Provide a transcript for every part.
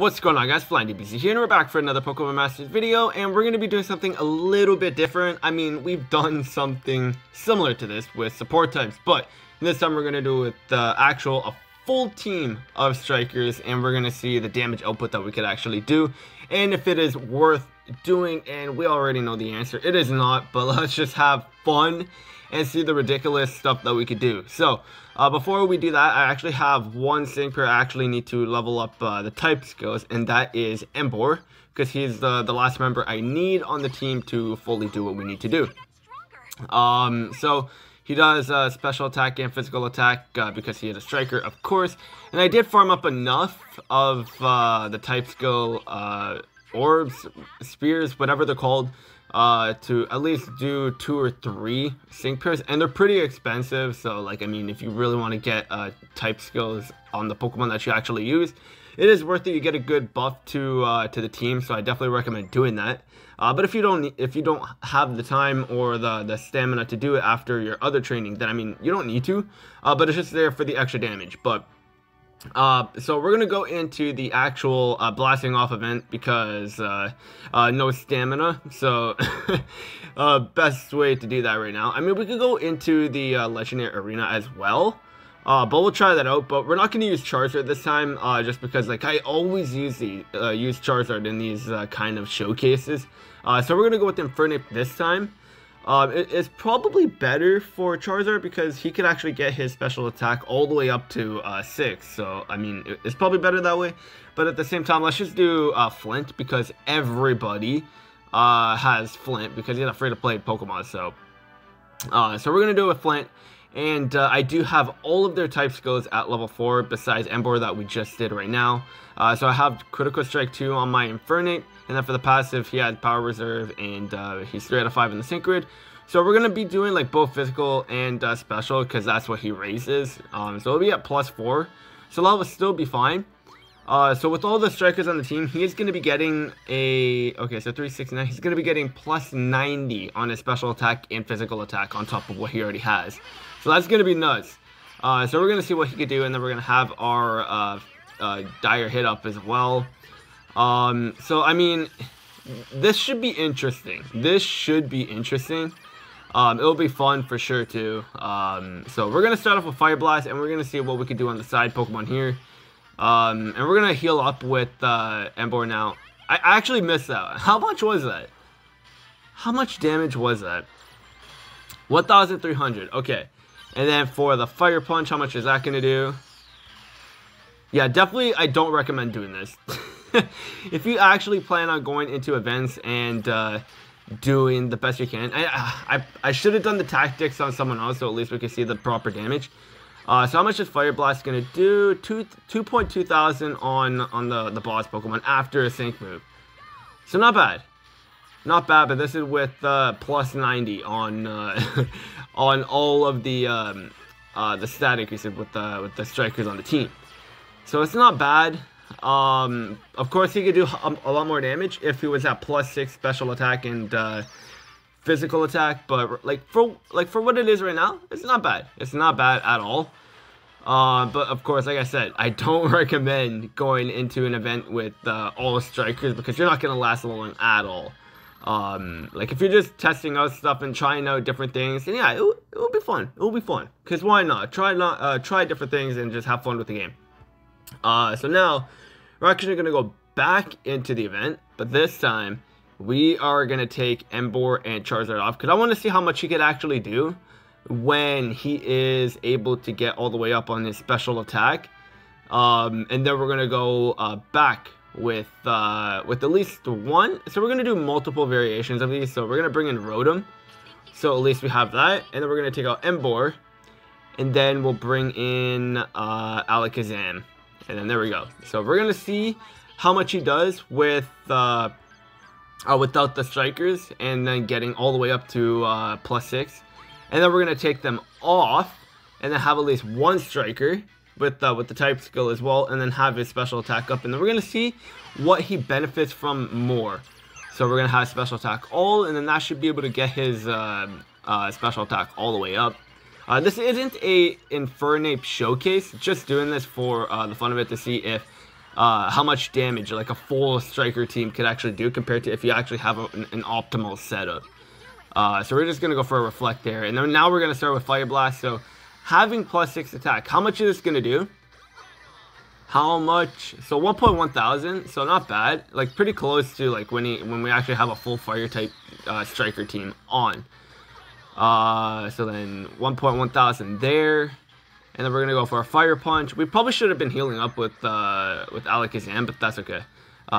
What's going on, guys? Flying DBC here, and we're back for another Pokemon Masters video, and we're going to be doing something a little bit different. I mean, we've done something similar to this with support types, but this time we're going to do it with a full team of strikers, and we're going to see the damage output that we could actually do, and if it is worth doing, and we already know the answer. It is not, but let's just have fun and see the ridiculous stuff that we could do. So, before we do that, I actually have one Synchro I actually need to level up the type skills, and that is Emboar, because he's the last member I need on the team to fully do what we need to do. So he does special attack and physical attack because he is a striker, of course, and I did farm up enough of the type skill orbs, spears, whatever they're called, to at least do 2 or 3 sync pairs, and they're pretty expensive. So, like, I mean, if you really want to get type skills on the Pokemon that you actually use, it is worth it. You get a good buff to the team, so I definitely recommend doing that. But if you don't have the time or the stamina to do it after your other training, then I mean, you don't need to. But it's just there for the extra damage. But so we're gonna go into the actual blasting off event because no stamina, so best way to do that right now. I mean, we could go into the legendary arena as well, but we'll try that out. But we're not gonna use Charizard this time, just because, like, I always use Charizard in these kind of showcases. So we're gonna go with Infernape this time. It's probably better for Charizard because he could actually get his special attack all the way up to 6. So, I mean, it's probably better that way. But at the same time, let's just do Flint because everybody has Flint because he's a free-to-play Pokemon. So we're going to do it with Flint. And I do have all of their type skills at level 4 besides Emboar that we just did right now. So I have Critical Strike 2 on my Infernape. And then for the passive, he had Power Reserve, and he's 3 out of 5 in the Sync Grid. So we're going to be doing, like, both physical and special, because that's what he raises. So it'll be at +4. So that will still be fine. So with all the strikers on the team, he is going to be getting a... Okay, so 369. He's going to be getting +90 on his special attack and physical attack on top of what he already has. So that's going to be nuts. So we're going to see what he could do, and then we're going to have our dire hit up as well. So, I mean, this should be interesting. It'll be fun for sure, too. So we're going to start off with Fire Blast, and we're going to see what we can do on the side Pokemon here. And we're going to heal up with Emboar now. I actually missed that. How much was that? How much damage was that? 1,300. Okay. And then for the Fire Punch, how much is that going to do? Yeah, definitely I don't recommend doing this. If you actually plan on going into events and doing the best you can, I should have done the tactics on someone else so at least we can see the proper damage. So how much is Fire Blast going to do? 2.2 thousand on the boss Pokemon after a sync move. So not bad. Not bad, but this is with +90 on on all of the stat increases with the strikers on the team. So it's not bad. Of course, he could do a lot more damage if he was at +6 special attack and physical attack. But for what it is right now, it's not bad. It's not bad at all. But of course, like I said, I don't recommend going into an event with all strikers because you're not gonna last long at all. Like if you're just testing out stuff and trying out different things, then yeah, it will be fun. It will be fun. Cause why not? Try different things and just have fun with the game. So now we're actually going to go back into the event, but this time we are going to take Emboar and Charizard off because I want to see how much he could actually do when he is able to get all the way up on his special attack. And then we're going to go back with at least one. So we're going to do multiple variations of these. So we're going to bring in Rotom. So at least we have that. And then we're going to take out Emboar. And then we'll bring in Alakazam. And then there we go. So we're going to see how much he does with without the strikers. And then getting all the way up to +6. And then we're going to take them off. And then have at least one striker with the type skill as well. And then have his special attack up. And then we're going to see what he benefits from more. So we're going to have special attack all. And then that should be able to get his special attack all the way up. This isn't a Infernape showcase, just doing this for the fun of it to see if how much damage like a full striker team could actually do compared to if you actually have an optimal setup. So we're just gonna go for a reflect there, and then now we're gonna start with Fire Blast. So having +6 attack, how much is this gonna do? How much? So 1.1 thousand, so not bad, like pretty close to like when we actually have a full fire type striker team on. So then 1.1 thousand there. And then we're gonna go for a Fire Punch. We probably should have been healing up with Alakazam, but that's okay.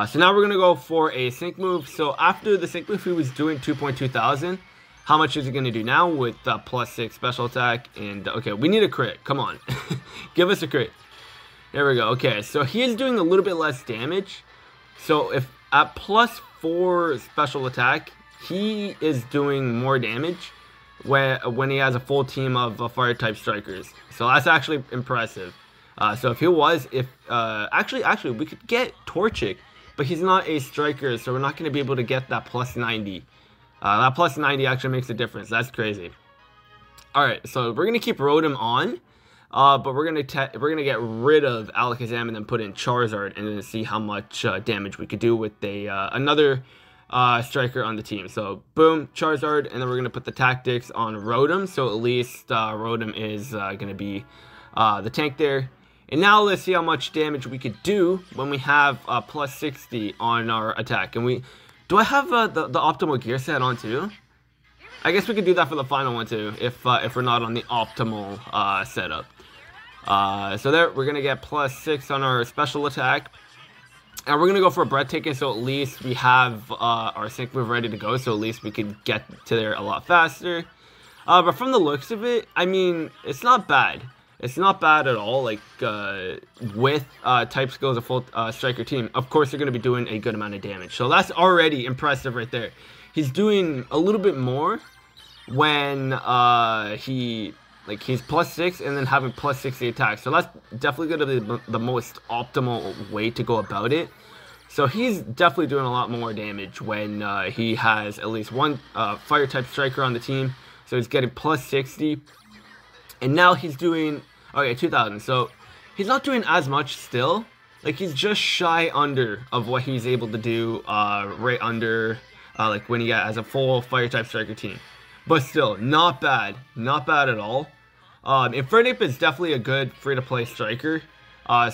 So now we're gonna go for a Sync move. So after the Sync move, he was doing 2.2 thousand. How much is he gonna do now with +6 special attack? And okay, we need a crit. Come on, give us a crit. There we go. Okay, so he is doing a little bit less damage. So if at +4 special attack, he is doing more damage when he has a full team of fire type strikers. So that's actually impressive. So if he was, actually we could get Torchic, but he's not a striker, so we're not going to be able to get that +90. That +90 actually makes a difference. That's crazy. All right, so we're gonna keep Rotom on, but we're gonna get rid of Alakazam and then put in Charizard, and then see how much damage we could do with another striker on the team. So boom, Charizard, and then we're gonna put the tactics on Rotom, so at least Rotom is gonna be the tank there. And now let's see how much damage we could do when we have +60 on our attack. And do I have the optimal gear set on too? I guess we could do that for the final one too, if we're not on the optimal setup. So there, we're gonna get +6 on our special attack. And we're going to go for a Breathtaking, so at least we have our Sync move ready to go, so at least we can get to there a lot faster. But from the looks of it, I mean, it's not bad. It's not bad at all, like, with type skills, a full striker team. Of course, they're going to be doing a good amount of damage. So that's already impressive right there. He's doing a little bit more when he's +6 and then having +60 attack. So that's definitely going to be the most optimal way to go about it. So he's definitely doing a lot more damage when he has at least one fire type striker on the team. So he's getting +60. And now he's doing, okay, 2,000. So he's not doing as much still. Like, he's just shy under of what he's able to do right under like when he has a full fire type striker team. But still, not bad. Not bad at all. Infernape is definitely a good free-to-play striker. But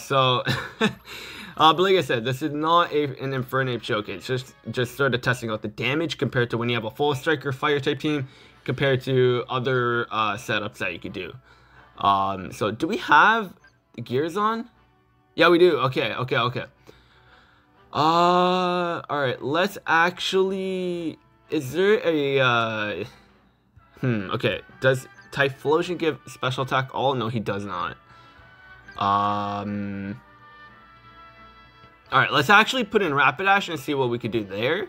like I said, this is not an Infernape showcase. Just sort of testing out the damage compared to when you have a full striker fire type team compared to other setups that you could do. So do we have the gears on? Yeah, we do. Okay. Alright, let's actually... Is there a... okay. Does Typhlosion give special attack all? No, he does not. Alright, let's actually put in Rapidash and see what we could do there.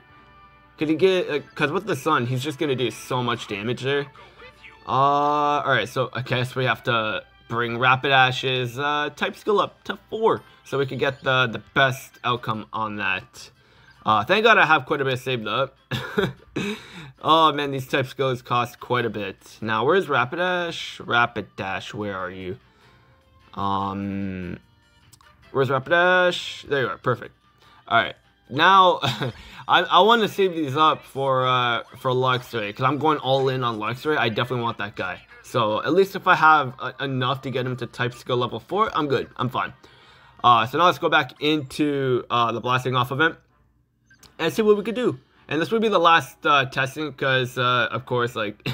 Could he get... Because with the Sun, he's just going to do so much damage there. Alright, so I guess we have to bring Rapidash's type skill up to 4. So we can get the best outcome on that. Thank God I have quite a bit saved up. Oh man, these type skills cost quite a bit. Now, where's Rapidash? Rapidash, where are you? Where's Rapidash? There you are, perfect. Alright, now I want to save these up for Luxray, because I'm going all in on Luxray. I definitely want that guy. So at least if I have enough to get him to type skill level 4, I'm good. I'm fine. So now let's go back into the blasting off event and see what we could do. And this would be the last testing, because of course, like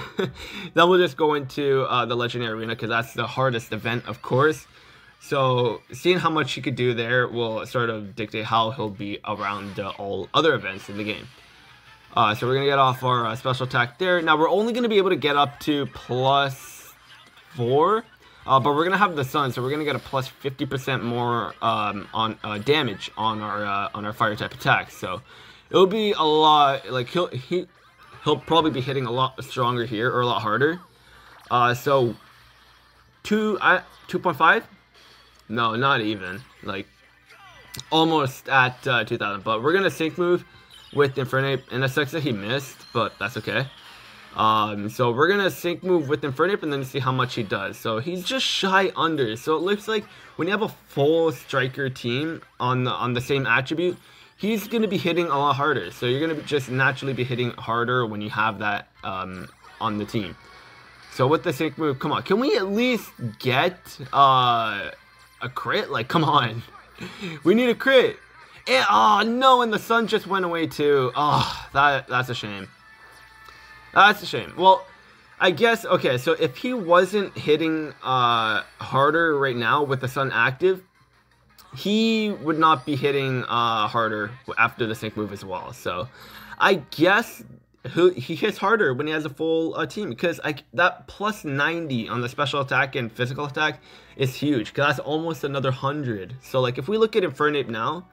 then we'll just go into the legendary arena, because that's the hardest event, of course. So seeing how much he could do there will sort of dictate how he'll be around all other events in the game. So we're gonna get off our special attack there. Now we're only gonna be able to get up to +4. But we're going to have the Sun, so we're going to get a +50% more on damage on our fire type attacks. So it'll be a lot, like he'll probably be hitting a lot stronger here, or a lot harder. So 2.5? No, not even. Like almost at 2,000. But we're going to Sync move with Infernape, and it sucks that he missed, but that's okay. So we're gonna sync move with Infernape and then see how much he does. So he's just shy under. So it looks like when you have a full striker team on the same attribute, he's gonna be hitting a lot harder. So you're gonna just naturally be hitting harder when you have that on the team. So with the sync move, come on, can we at least get a crit? Like, come on, we need a crit. And, oh no, and the sun just went away too. Oh, that's a shame. That's a shame. Well, I guess, okay, so if he wasn't hitting harder right now with the sun active, he would not be hitting harder after the sync move as well. So I guess he hits harder when he has a full team, because that plus 90 on the special attack and physical attack is huge, because that's almost another 100. So like if we look at Infernape now,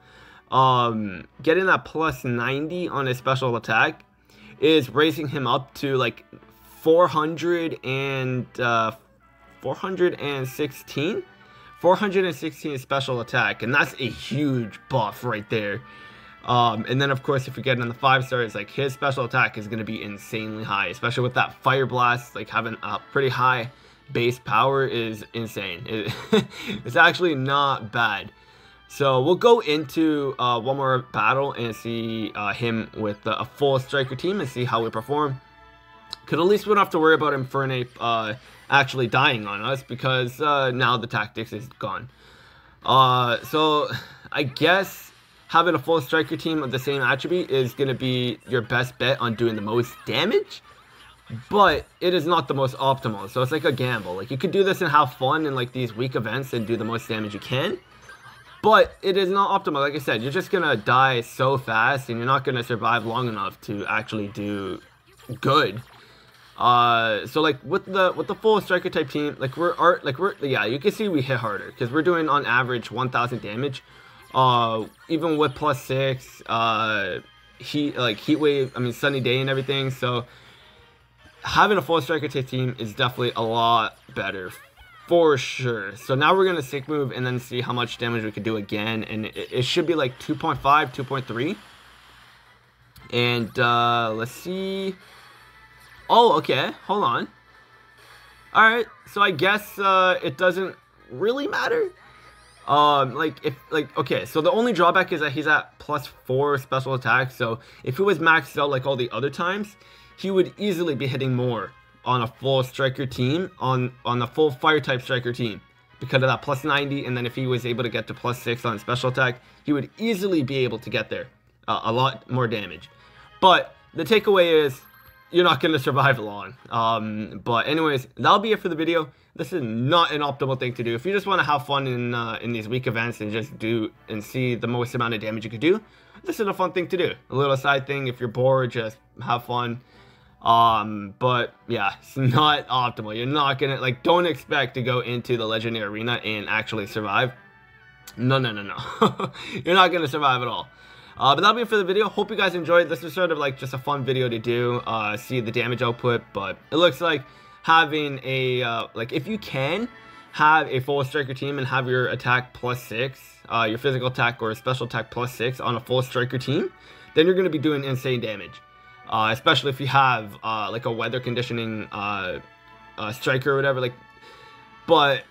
getting that plus 90 on his special attack is raising him up to like 416 special attack, and that's a huge buff right there. And then of course if you get in the 5-star, it's like his special attack is going to be insanely high, especially with that fire blast. Like having a pretty high base power is insane. It's actually not bad. So we'll go into one more battle and see him with a full striker team and see how we perform. Because at least we don't have to worry about Infernape actually dying on us, because now the tactics is gone. So I guess having a full striker team of the same attribute is going to be your best bet on doing the most damage. But it is not the most optimal. So it's like a gamble. Like you could do this and have fun in like these weak events and do the most damage you can. But it is not optimal. Like I said, you're just gonna die so fast, and you're not gonna survive long enough to actually do good. So like with the full striker type team, like yeah, you can see we hit harder because we're doing on average 1,000 damage. Even with plus 6, heat wave, I mean sunny day and everything. So having a full striker type team is definitely a lot better. For sure. So now we're going to sync move and then see how much damage we could do again. And it should be like 2.5, 2.3. And let's see. Oh, okay. Hold on. Alright. So I guess it doesn't really matter. Okay. So the only drawback is that he's at plus 4 special attack. So if he was maxed out like all the other times, he would easily be hitting more on a full striker team, on the full fire type striker team, because of that plus 90. And then if he was able to get to plus 6 on special attack, he would easily be able to get there, a lot more damage. But the takeaway is you're not going to survive long. But anyways, that'll be it for the video. This is not an optimal thing to do. If you just want to have fun in these weak events and just do and see the most amount of damage you could do, this is a fun thing to do. A little side thing. If you're bored, just have fun. But yeah, it's not optimal. You're not gonna, like, don't expect to go into the legendary arena and actually survive. No. You're not gonna survive at all. But that'll be it for the video. Hope you guys enjoyed. This is sort of like just a fun video to do, see the damage output. But it looks like having a like, if you can have a full striker team and have your attack plus 6, your physical attack or special attack plus 6 on a full striker team, then you're gonna be doing insane damage. Especially if you have like a weather conditioning striker or whatever. Like, but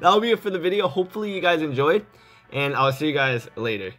that'll be it for the video. Hopefully you guys enjoyed, and I'll see you guys later.